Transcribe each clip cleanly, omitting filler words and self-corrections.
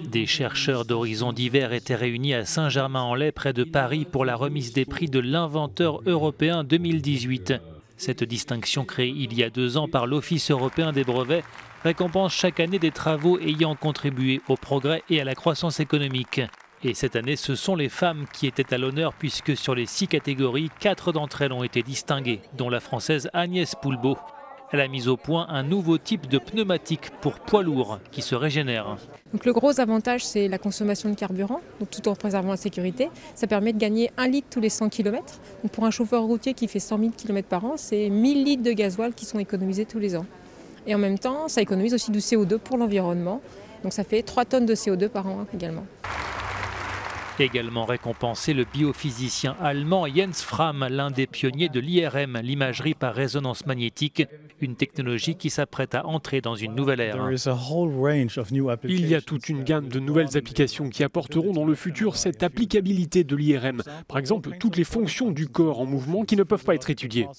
Des chercheurs d'horizons divers étaient réunis à Saint-Germain-en-Laye, près de Paris, pour la remise des prix de l'inventeur européen 2018. Cette distinction créée il y a 2 ans par l'Office européen des brevets récompense chaque année des travaux ayant contribué au progrès et à la croissance économique. Et cette année, ce sont les femmes qui étaient à l'honneur, puisque sur les 6 catégories, 4 d'entre elles ont été distinguées, dont la Française Agnès Poulbeau. Elle a mis au point un nouveau type de pneumatique pour poids lourds qui se régénère. Donc le gros avantage, c'est la consommation de carburant, donc tout en préservant la sécurité. Ça permet de gagner 1 litre tous les 100 km. Donc pour un chauffeur routier qui fait 100 000 km par an, c'est 1000 litres de gasoil qui sont économisés tous les ans. Et en même temps, ça économise aussi du CO2 pour l'environnement. Donc ça fait 3 tonnes de CO2 par an également. Également récompensé le biophysicien allemand Jens Fram, l'un des pionniers de l'IRM, l'imagerie par résonance magnétique, une technologie qui s'apprête à entrer dans une nouvelle ère. Il y a toute une gamme de nouvelles applications qui apporteront dans le futur cette applicabilité de l'IRM. Par exemple, toutes les fonctions du corps en mouvement qui ne peuvent pas être étudiées.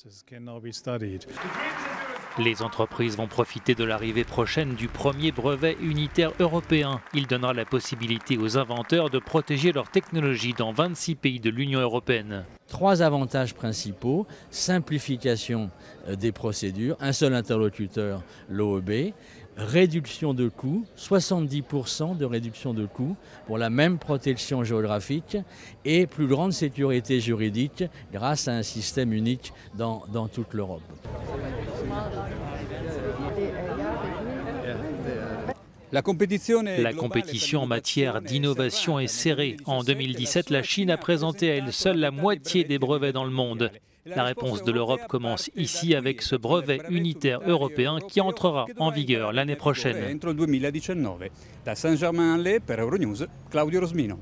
Les entreprises vont profiter de l'arrivée prochaine du premier brevet unitaire européen. Il donnera la possibilité aux inventeurs de protéger leur technologie dans 26 pays de l'Union européenne. 3 avantages principaux: simplification des procédures, un seul interlocuteur, l'OEB, réduction de coûts, 70% de réduction de coûts pour la même protection géographique et plus grande sécurité juridique grâce à un système unique dans toute l'Europe. La compétition en matière d'innovation est serrée. En 2017, la Chine a présenté à elle seule la moitié des brevets dans le monde. La réponse de l'Europe commence ici avec ce brevet unitaire européen qui entrera en vigueur l'année prochaine. Da Saint-Germain-en-Laye per Euronews, Claudio Rosmino.